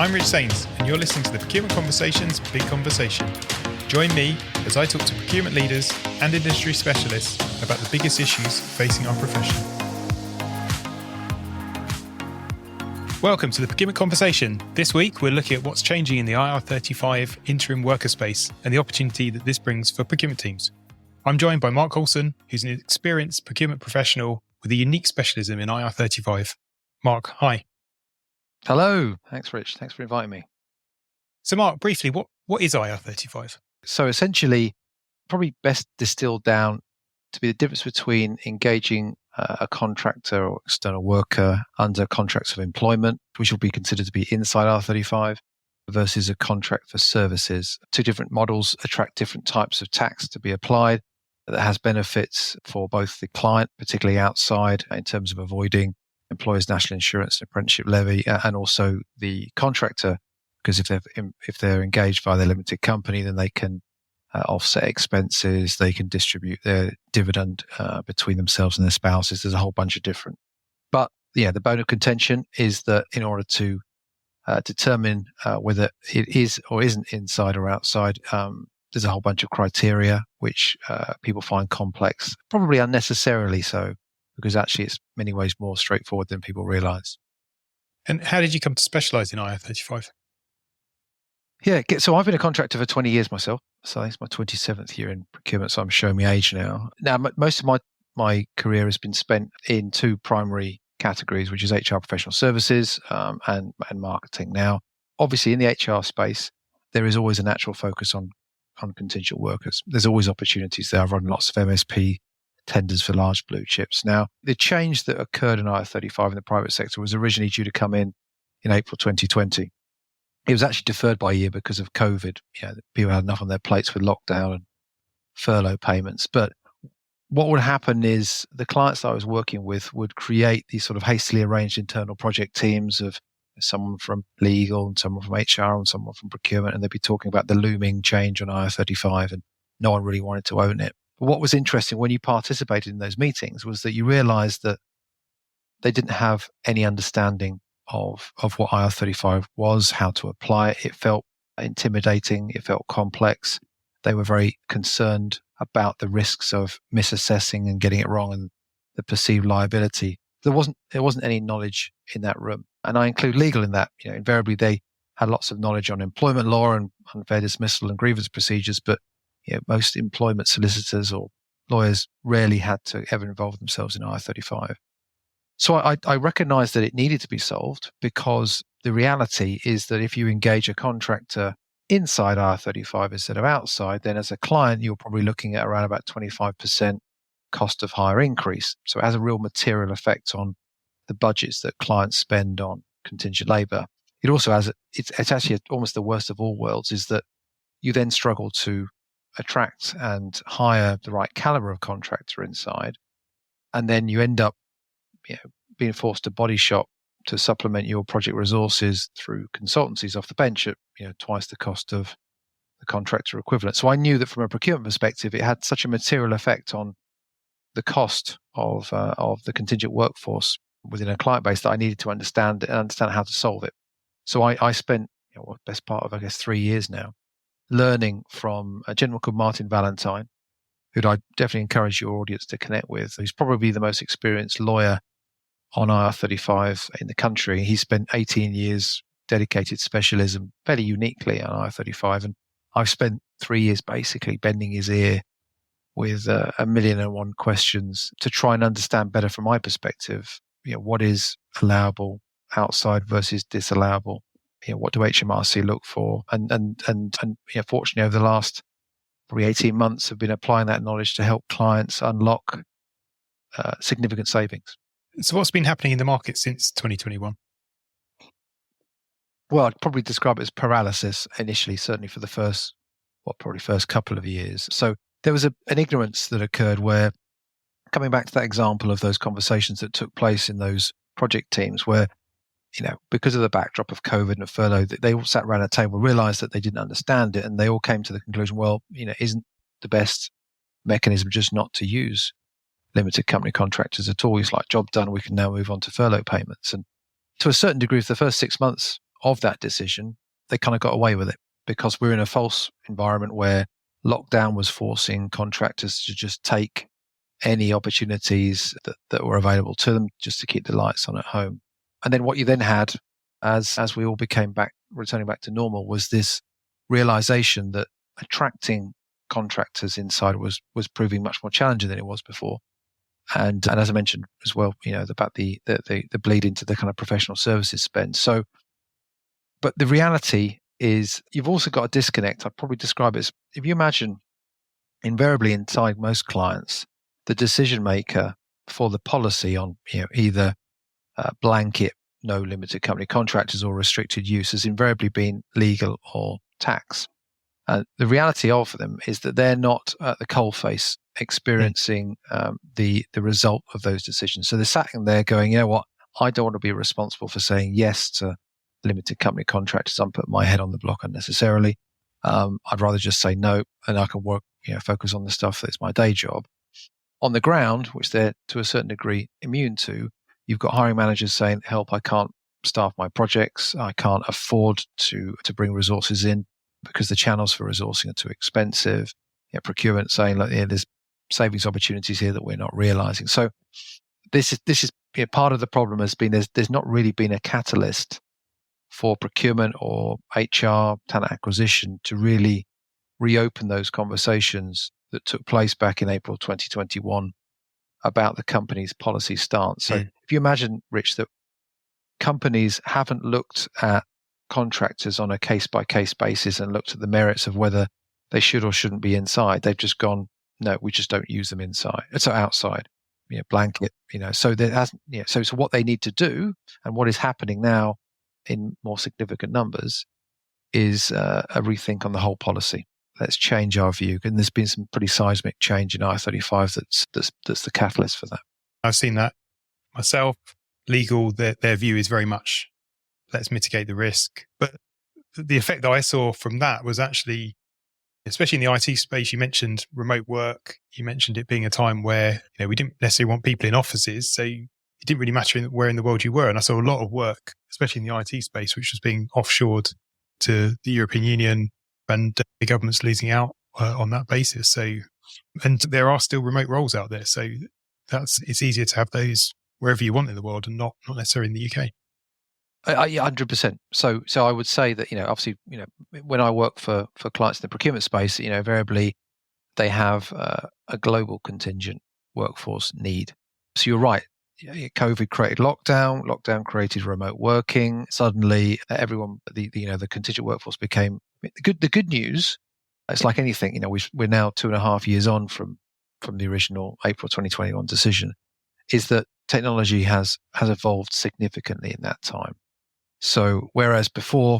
I'm Rich Sains, and you're listening to the Procurement Conversations Big Conversation. Join me as I talk to procurement leaders and industry specialists about the biggest issues facing our profession. Welcome to the Procurement Conversation. This week, we're looking at what's changing in the IR35 interim worker space and the opportunity that this brings for procurement teams. I'm joined by Mark Coulson, who's an experienced procurement professional with a unique specialism in IR35. Mark, hi. Hello. Thanks, Rich. Thanks for inviting me. So Mark, briefly, what is IR35? So essentially, probably best distilled down to be the difference between engaging a contractor or external worker under contracts of employment, which will be considered to be inside IR35, versus a contract for services. Two different models attract different types of tax to be applied that has benefits for both the client, particularly outside, in terms of avoiding employers' national insurance and apprenticeship levy, and also the contractor, because if they're engaged by their limited company, then they can offset expenses, they can distribute their dividend between themselves and their spouses. There's a whole bunch of different. But the bone of contention is that in order to determine whether it is or isn't inside or outside, there's a whole bunch of criteria which people find complex, probably unnecessarily so, because actually it's many ways more straightforward than people realize. And how did you come to specialize in IR35? Yeah, so I've been a contractor for 20 years myself. So it's my 27th year in procurement, so I'm showing my age now. Now, most of my career has been spent in two primary categories, which is HR professional services and marketing. Now, obviously in the HR space, there is always a natural focus on contingent workers. There's always opportunities there. I've run lots of MSP tenders for large blue chips. Now, the change that occurred in IR35 in the private sector was originally due to come in April 2020. It was actually deferred by a year because of COVID. People had enough on their plates with lockdown and furlough payments. But what would happen is the clients that I was working with would create these sort of hastily arranged internal project teams of someone from legal and someone from HR and someone from procurement, and they'd be talking about the looming change on IR35, and no one really wanted to own it. But what was interesting when you participated in those meetings was that you realized that they didn't have any understanding of what IR35 was, how to apply it. It felt intimidating. It felt complex. They were very concerned about the risks of misassessing and getting it wrong and the perceived liability. There wasn't any knowledge in that room. And I include legal in that. Invariably they had lots of knowledge on employment law and unfair dismissal and grievance procedures, but most employment solicitors or lawyers rarely had to ever involve themselves in IR35. So I recognized that it needed to be solved, because the reality is that if you engage a contractor inside IR35 instead of outside, then as a client, you're probably looking at around about 25% cost of hire increase. So it has a real material effect on the budgets that clients spend on contingent labor. It also has, it's actually almost the worst of all worlds, is that you then struggle to attract and hire the right caliber of contractor inside. And then you end up being forced to body shop to supplement your project resources through consultancies off the bench at twice the cost of the contractor equivalent. So I knew that from a procurement perspective, it had such a material effect on the cost of the contingent workforce within a client base that I needed to understand how to solve it. So I spent the best part of 3 years now learning from a gentleman called Martin Valentine, who I definitely encourage your audience to connect with. He's probably the most experienced lawyer on IR35 in the country. He spent 18 years dedicated specialism fairly uniquely on IR35. And I've spent 3 years basically bending his ear with 1,000,001 questions to try and understand better from my perspective, what is allowable outside versus disallowable. What do HMRC look for? And fortunately over the last probably 18 months, I've been applying that knowledge to help clients unlock significant savings. So what's been happening in the market since 2021? Well, I'd probably describe it as paralysis initially, certainly for the first couple of years. So there was an ignorance that occurred where, coming back to that example of those conversations that took place in those project teams where, because of the backdrop of COVID and furlough, they all sat around a table, realized that they didn't understand it, and they all came to the conclusion, well, isn't the best mechanism just not to use limited company contractors at all? It's like, job done, we can now move on to furlough payments. And to a certain degree, for the first 6 months of that decision, they kind of got away with it because we're in a false environment where lockdown was forcing contractors to just take any opportunities that were available to them just to keep the lights on at home. And then what you then had as we all returning back to normal was this realization that attracting contractors inside was proving much more challenging than it was before. And as I mentioned as well, about the bleed into the kind of professional services spend. So, but the reality is you've also got a disconnect. I'd probably describe it as, if you imagine invariably inside most clients, the decision maker for the policy on either blanket no limited company contractors or restricted use has invariably been legal or tax. The reality of them is that they're not at the coalface experiencing the result of those decisions. So they're sat in there going, you know what, I don't want to be responsible for saying yes to limited company contractors. I'm putting my head on the block unnecessarily. I'd rather just say no, and I can work, focus on the stuff that's my day job. On the ground, which they're to a certain degree immune to, you've got hiring managers saying, help, I can't staff my projects. I can't afford to bring resources in because the channels for resourcing are too expensive. Procurement saying, look, there's savings opportunities here that we're not realizing. So this is part of the problem has been there's not really been a catalyst for procurement or HR talent acquisition to really reopen those conversations that took place back in April 2021 about the company's policy stance. So if you imagine, Rich, that companies haven't looked at contractors on a case-by-case basis and looked at the merits of whether they should or shouldn't be inside. They've just gone, no, we just don't use them inside. It's outside, blanket, So there hasn't, so what they need to do, and what is happening now in more significant numbers, is a rethink on the whole policy. Let's change our view. And there's been some pretty seismic change in I-35 that's the catalyst for that. I've seen that myself. Legal, their view is very much, let's mitigate the risk. But the effect that I saw from that was actually, especially in the IT space, you mentioned remote work. You mentioned it being a time where we didn't necessarily want people in offices. So it didn't really matter where in the world you were. And I saw a lot of work, especially in the IT space, which was being offshored to the European Union, and the government's losing out on that basis. So, and there are still remote roles out there. So it's easier to have those wherever you want in the world and not necessarily in the UK. 100%. So I would say that, obviously, when I work for clients in the procurement space, invariably they have a global contingent workforce need. So you're right. COVID created lockdown. Lockdown created remote working. Suddenly, everyone, the contingent workforce became the good news. It's like anything, we're now 2.5 years on from the original April 2021 decision. Is that technology has evolved significantly in that time. So whereas before,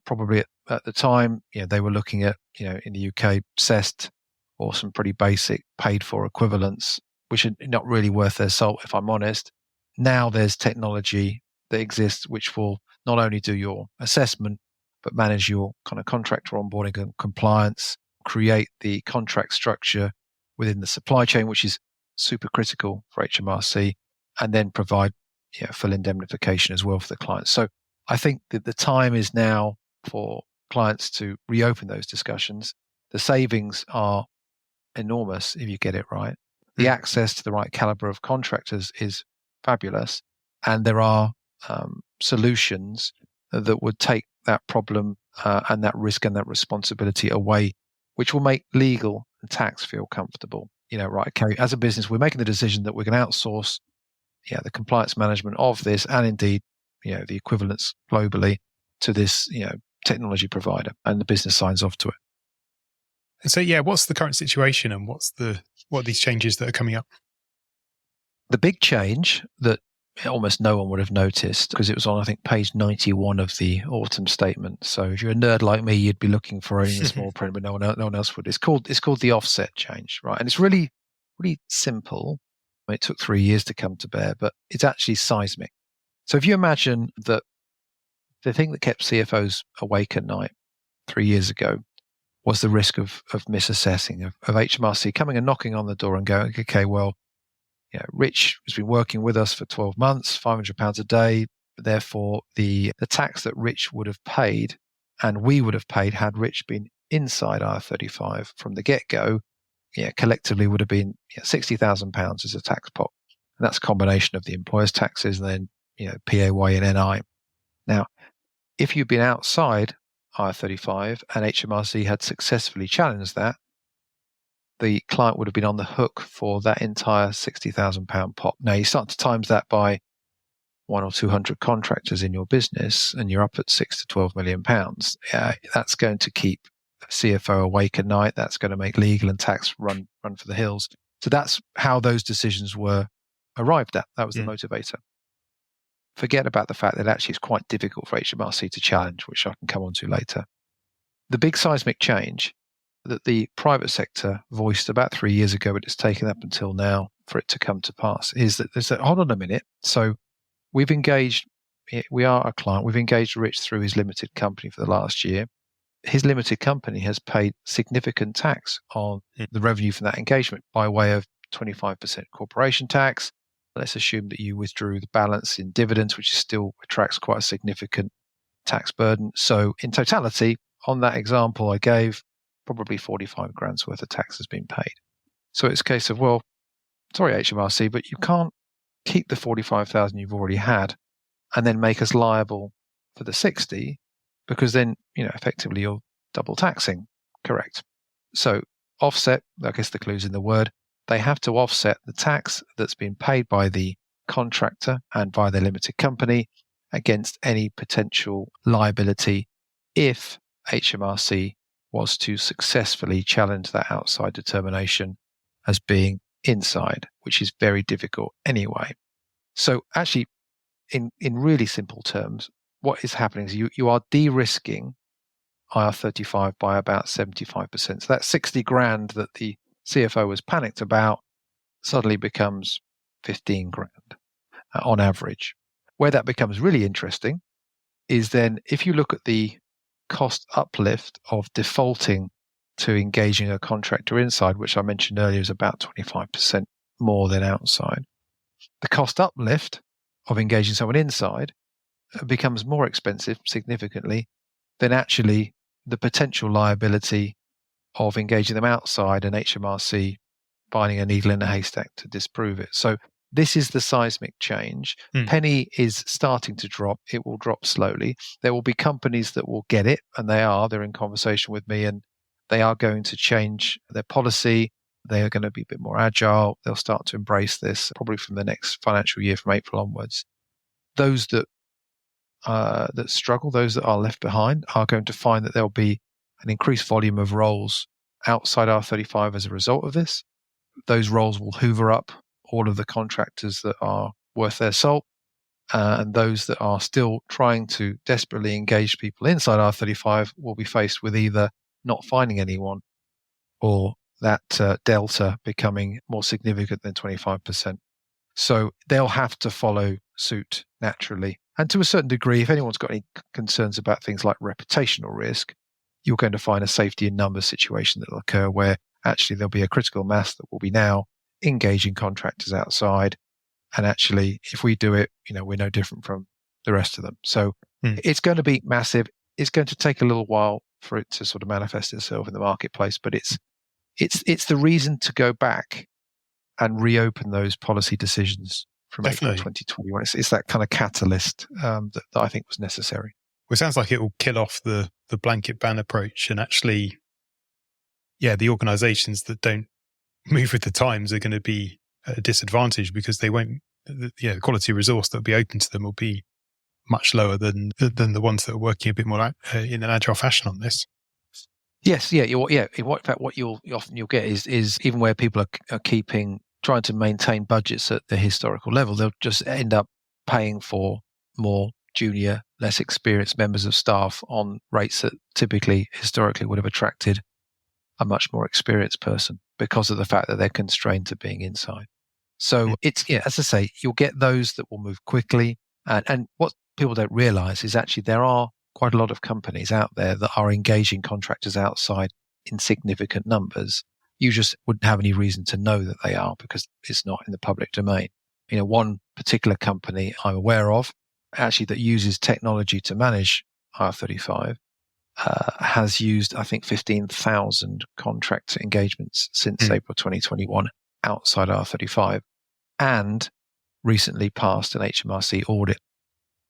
probably at the time, they were looking at, in the UK, CEST or some pretty basic paid for equivalents, which are not really worth their salt, if I'm honest. Now there's technology that exists which will not only do your assessment, but manage your kind of contractor onboarding and compliance, create the contract structure within the supply chain, which is super critical for HMRC, and then provide full indemnification as well for the clients. So I think that the time is now for clients to reopen those discussions. The savings are enormous if you get it right. The access to the right caliber of contractors is fabulous. And there are solutions that would take that problem and that risk and that responsibility away, which will make legal and tax feel comfortable. Right, okay, as a business, we're making the decision that we're going to outsource the compliance management of this and indeed, the equivalents globally to this, technology provider, and the business signs off to it. And so, what's the current situation and what are these changes that are coming up? The big change that almost no one would have noticed, because it was on, I think, page 91 of the autumn statement. So if you're a nerd like me, you'd be looking for it in small print, but no one else would. It's called the offset change, right? And it's really, really simple. It took 3 years to come to bear, but it's actually seismic. So if you imagine that the thing that kept CFOs awake at night 3 years ago was the risk of misassessing, of HMRC coming and knocking on the door and going, okay, well, Rich has been working with us for 12 months, £500 a day, Therefore, the tax that Rich would have paid and we would have paid had Rich been inside IR35 from the get-go, collectively would have been £60,000 as a tax pot. And that's a combination of the employer's taxes and then PAY and NI. Now, if you'd been outside IR35 and HMRC had successfully challenged that, the client would have been on the hook for that entire £60,000 pot. Now, you start to times that by 100 or 200 contractors in your business, and you're up at £6 to £12 million. That's going to keep CFO awake at night. That's going to make legal and tax run for the hills. So that's how those decisions were arrived at. That was the motivator. Forget about the fact that actually it's quite difficult for HMRC to challenge, which I can come on to later. The big seismic change that the private sector voiced about 3 years ago, but it's taken up until now for it to come to pass, is that there's hold on a minute. So we are a client, we've engaged Rich through his limited company for the last year. His limited company has paid significant tax on the revenue from that engagement by way of 25% corporation tax. Let's assume that you withdrew the balance in dividends, which still attracts quite a significant tax burden. So in totality, on that example I gave, probably 45 grand's worth of tax has been paid. So it's a case of, well, sorry HMRC, but you can't keep the 45,000 you've already had and then make us liable for the 60, because then, effectively you're double taxing. Correct. So offset, I guess the clue's in the word, they have to offset the tax that's been paid by the contractor and by their limited company against any potential liability if HMRC was to successfully challenge that outside determination as being inside, which is very difficult anyway. So actually, in really simple terms, what is happening is you are de-risking IR35 by about 75%. So that 60 grand that the CFO was panicked about suddenly becomes 15 grand on average. Where that becomes really interesting is then if you look at the cost uplift of defaulting to engaging a contractor inside, which I mentioned earlier is about 25% more than outside. The cost uplift of engaging someone inside becomes more expensive significantly than actually the potential liability of engaging them outside and HMRC finding a needle in a haystack to disprove it. So this is the seismic change. Penny is starting to drop. It will drop slowly. There will be companies that will get it, and they're in conversation with me, and they are going to change their policy. They are going to be a bit more agile. They'll start to embrace this probably from the next financial year, from April onwards. Those that struggle, those that are left behind, are going to find that there'll be an increased volume of roles outside R35 as a result of this. Those roles will hoover up all of the contractors that are worth their salt, and those that are still trying to desperately engage people inside R35 will be faced with either not finding anyone or that delta becoming more significant than 25%. So they'll have to follow suit naturally. And to a certain degree, if anyone's got any concerns about things like reputational risk, you're going to find a safety in numbers situation that will occur where actually there'll be a critical mass that will be now engaging contractors outside. And actually, if we do it, we're no different from the rest of them. So it's going to be massive. It's going to take a little while for it to sort of manifest itself in the marketplace, but it's the reason to go back and reopen those policy decisions from April 2021. It's that kind of catalyst that I think was necessary. Well, it sounds like it will kill off the blanket ban approach, and actually, the organisations that don't move with the times are going to be at a disadvantage because they won't. The quality of resource that will be open to them will be much lower than the ones that are working a bit more in an agile fashion on this. Yes, In fact, what you'll get is even where people are trying to maintain budgets at the historical level, they'll just end up paying for more junior, less experienced members of staff on rates that historically would have attracted a much more experienced person because of the fact that they're constrained to being inside. So it's, as I say, you'll get those that will move quickly. And what people don't realize is actually there are quite a lot of companies out there that are engaging contractors outside in significant numbers. You just wouldn't have any reason to know that they are because it's not in the public domain. One particular company I'm aware of actually that uses technology to manage IR35 has used, I think, 15,000 contractor engagements since April 2021 outside IR35 and recently passed an HMRC audit.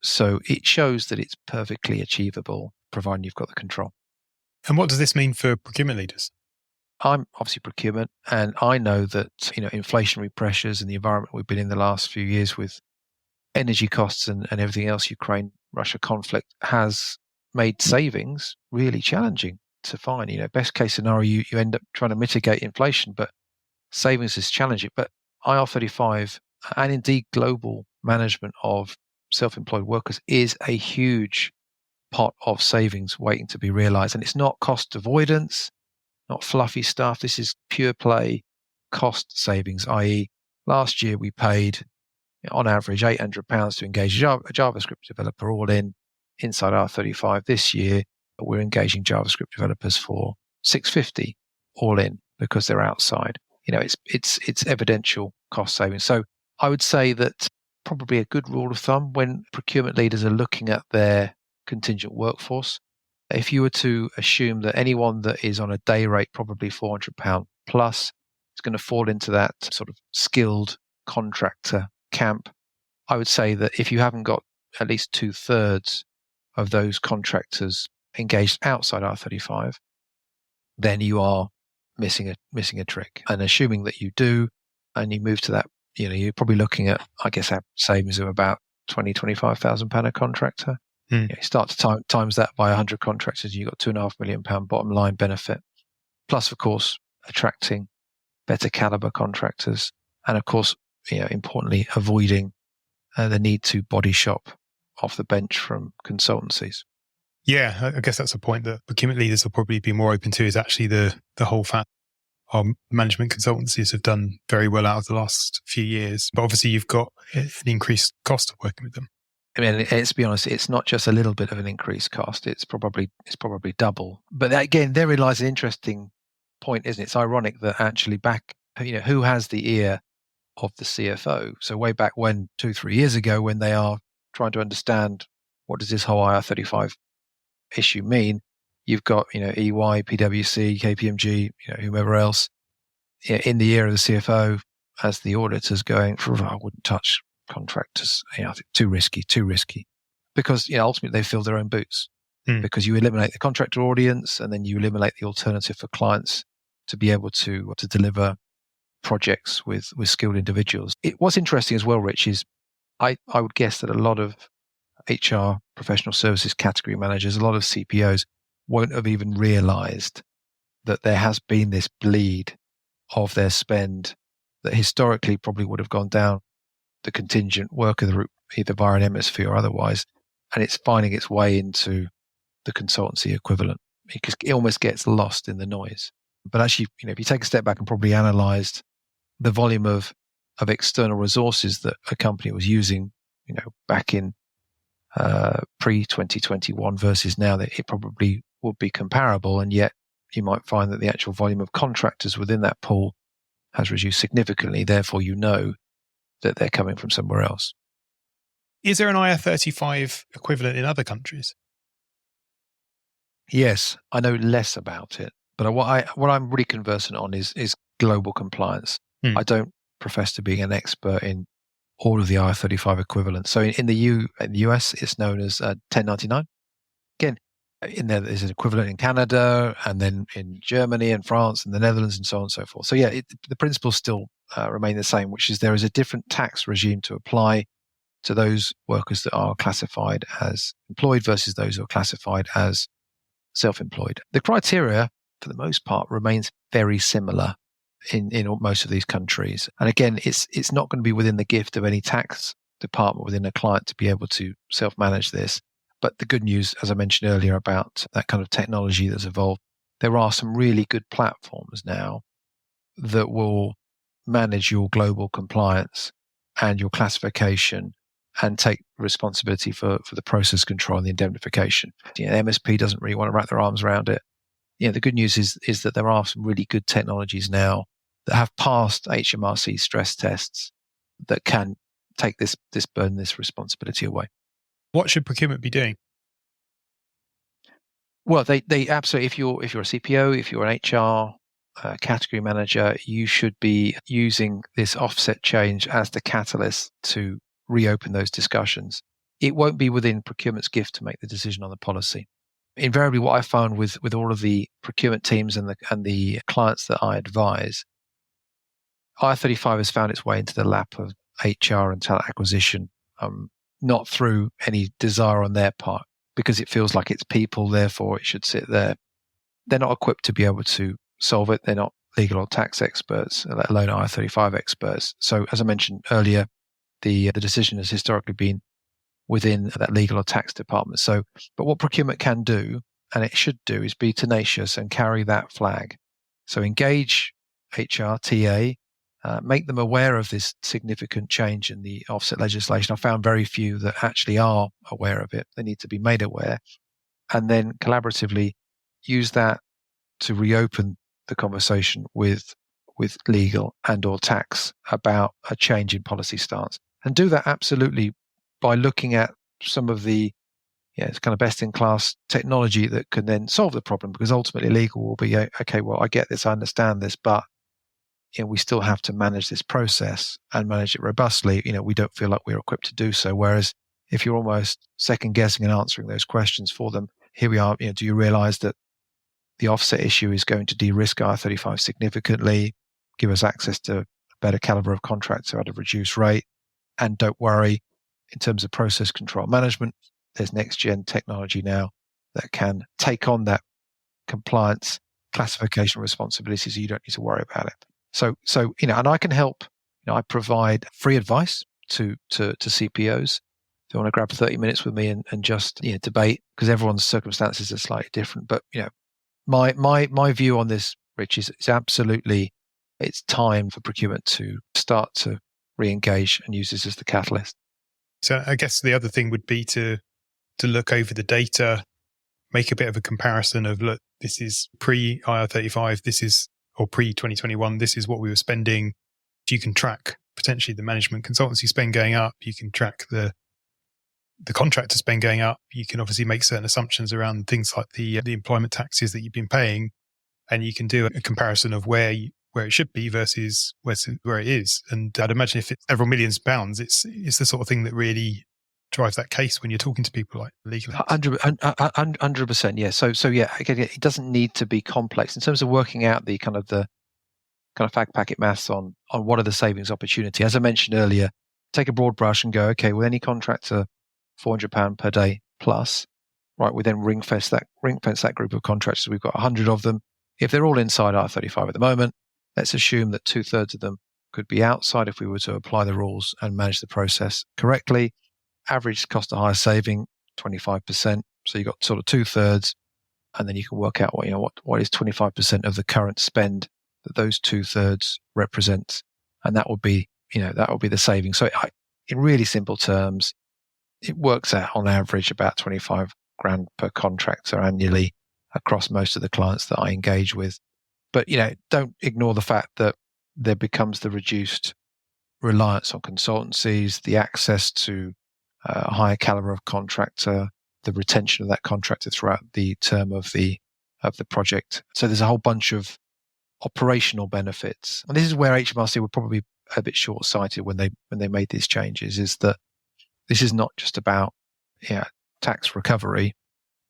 So it shows that it's perfectly achievable, providing you've got the control. And what does this mean for procurement leaders? I'm obviously procurement, and I know that inflationary pressures and the environment we've been in the last few years with energy costs and everything else, Ukraine-Russia conflict, has made savings really challenging to find. Best case scenario, you end up trying to mitigate inflation, but savings is challenging. But IR35 and indeed global management of self-employed workers is a huge pot of savings waiting to be realized. And it's not cost avoidance, not fluffy stuff. This is pure play cost savings, i.e. last year we paid on average £800 to engage a JavaScript developer all in inside R35. This year we're engaging JavaScript developers for $650 all in because they're outside. It's evidential cost savings. So I would say that probably a good rule of thumb when procurement leaders are looking at their contingent workforce, if you were to assume that anyone that is on a day rate, probably £400 plus, is going to fall into that sort of skilled contractor camp, I would say that if you haven't got at least 2/3 of those contractors engaged outside R35, then you are missing a trick. And assuming that you do, and you move to that, you're probably looking at, I guess, savings of about £20,000-25,000 a contractor. You start to times that by 100 contractors, you've got £2.5 million bottom line benefit. Plus, of course, attracting better caliber contractors, and of course, importantly, avoiding the need to body shop off the bench from consultancies. Yeah, I guess that's a point that procurement leaders will probably be more open to, is actually the whole fact our management consultancies have done very well out of the last few years. But obviously you've got an increased cost of working with them. I mean, let's be honest, it's not just a little bit of an increased cost. It's probably double. But again, therein lies an interesting point, isn't it? It's ironic that actually back, who has the ear of the CFO? So way back when, 2-3 years ago, when they are trying to understand what does this whole IR35 issue mean, you've got, EY, PwC, KPMG, whomever else in the ear of the CFO as the auditors going, I wouldn't touch contractors. I think too risky. Because, ultimately they fill their own boots because you eliminate the contractor audience and then you eliminate the alternative for clients to be able to deliver projects with skilled individuals. What's interesting as well, Rich, is I would guess that a lot of HR professional services category managers, a lot of CPOs won't have even realized that there has been this bleed of their spend that historically probably would have gone down the contingent worker route, either via an MSP or otherwise, and it's finding its way into the consultancy equivalent because it almost gets lost in the noise. But actually, if you take a step back and probably analyzed the volume of external resources that a company was using, back in pre-2021 versus now, that it probably would be comparable, and yet you might find that the actual volume of contractors within that pool has reduced significantly. Therefore, that they're coming from somewhere else. Is there an IR35 equivalent in other countries? Yes, I know less about it, but what I'm really conversant on is global compliance. I don't profess to be an expert in all of the IR35 equivalents. So in the US, it's known as 1099. Again, in there's an equivalent in Canada, and then in Germany and France and the Netherlands and so on and so forth. So yeah, the principles still remain the same, which is there is a different tax regime to apply to those workers that are classified as employed versus those who are classified as self-employed. The criteria, for the most part, remains very similar in most of these countries. And again, it's not going to be within the gift of any tax department within a client to be able to self-manage this. But the good news, as I mentioned earlier, about that kind of technology that's evolved, there are some really good platforms now that will manage your global compliance and your classification and take responsibility for the process control and the indemnification. MSP doesn't really want to wrap their arms around it. The good news is that there are some really good technologies now that have passed HMRC stress tests that can take this burden, this responsibility away. What should procurement be doing? Well, they absolutely. If you're a CPO, if you're an HR category manager, you should be using this offset change as the catalyst to reopen those discussions. It won't be within procurement's gift to make the decision on the policy. Invariably, what I found with all of the procurement teams and the clients that I advise, IR35 has found its way into the lap of HR and talent acquisition, not through any desire on their part, because it feels like it's people, therefore it should sit there. They're not equipped to be able to solve it. They're not legal or tax experts, let alone IR35 experts. So as I mentioned earlier, the decision has historically been within that legal or tax department. So, but what procurement can do, and it should do, is be tenacious and carry that flag. So engage HR, TA, make them aware of this significant change in the offset legislation. I found very few that actually are aware of it. They need to be made aware. And then collaboratively use that to reopen the conversation with legal and or tax about a change in policy stance. And do that absolutely by looking at some of the it's kind of best in class technology that can then solve the problem, because ultimately legal will be, okay, well, I get this, I understand this, but we still have to manage this process and manage it robustly. We don't feel like we're equipped to do so. Whereas if you're almost second guessing and answering those questions for them, here we are, do you realize that the offset issue is going to de-risk IR35 significantly, give us access to a better caliber of contractor at a reduced rate, and don't worry, in terms of process control management, there's next-gen technology now that can take on that compliance classification responsibility, so you don't need to worry about it. So and I can help. I provide free advice to CPOs. If they want to grab 30 minutes with me and just debate, because everyone's circumstances are slightly different. But my view on this, Rich, is it's absolutely it's time for procurement to start to re-engage and use this as the catalyst. So I guess the other thing would be to look over the data, make a bit of a comparison of, look, this is pre-IR35, this is, or pre-2021, this is what we were spending. You can track potentially the management consultancy spend going up. You can track the contractor spend going up. You can obviously make certain assumptions around things like the employment taxes that you've been paying, and you can do a comparison of where it should be versus where it is. And I'd imagine if it's several millions of pounds, it's the sort of thing that really drives that case when you're talking to people like legal. 100%, yeah. So yeah, again, it doesn't need to be complex in terms of working out the kind of fact packet maths on what are the savings opportunity. As I mentioned earlier, take a broad brush and go, okay, well, any contractor £400 per day plus, right? We then ring fence that group of contractors. We've got 100 of them. If they're all inside R35 at the moment, let's assume that 2/3 of them could be outside if we were to apply the rules and manage the process correctly. Average cost of hire saving 25%. So you've got sort of 2/3, and then you can work out what is 25% of the current spend that those 2/3 represent, and that would be the saving. So in really simple terms, it works out on average about 25 grand per contractor annually across most of the clients that I engage with. But don't ignore the fact that there becomes the reduced reliance on consultancies, the access to a higher caliber of contractor, the retention of that contractor throughout the term of the project. So there's a whole bunch of operational benefits, and this is where HMRC were probably a bit short-sighted when they made these changes. Is that this is not just about tax recovery.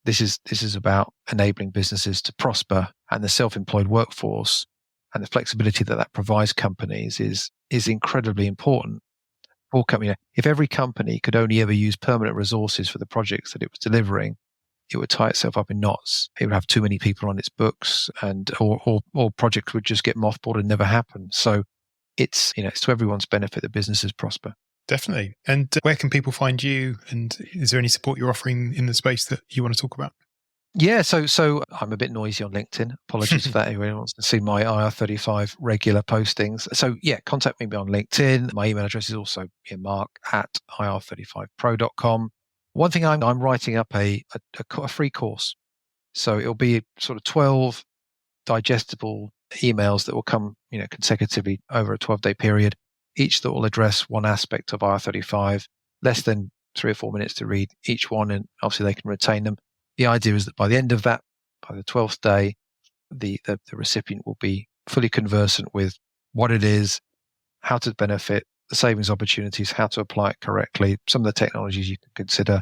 This is about enabling businesses to prosper, and the self-employed workforce and the flexibility that provides companies is incredibly important. If every company could only ever use permanent resources for the projects that it was delivering, it would tie itself up in knots. It would have too many people on its books, and or projects would just get mothballed and never happen. So it's to everyone's benefit that businesses prosper. Definitely. And where can people find you? And is there any support you're offering in the space that you want to talk about? Yeah, so I'm a bit noisy on LinkedIn. Apologies for that. Anyone wants to see my IR35 regular postings. So yeah, contact me on LinkedIn. My email address is also mark@ir35pro.com. One thing, I'm writing up a free course. So it'll be sort of 12 digestible emails that will come consecutively over a 12-day period, each that will address one aspect of IR35, less than 3 or 4 minutes to read each one, and obviously they can retain them. The idea is that by the end of that, by the 12th day, the recipient will be fully conversant with what it is, how to benefit, the savings opportunities, how to apply it correctly, some of the technologies you can consider,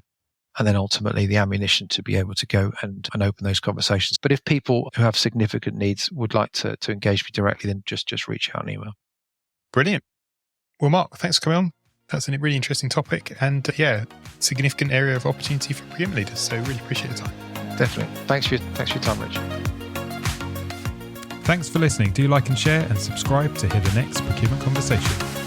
and then ultimately the ammunition to be able to go and open those conversations. But if people who have significant needs would like to engage me directly, then just reach out an email. Brilliant. Well, Mark, thanks for coming on. That's a really interesting topic and significant area of opportunity for procurement leaders. So really appreciate the time. Definitely. Thanks for your time, Rich. Thanks for listening. Do like and share and subscribe to hear the next procurement conversation.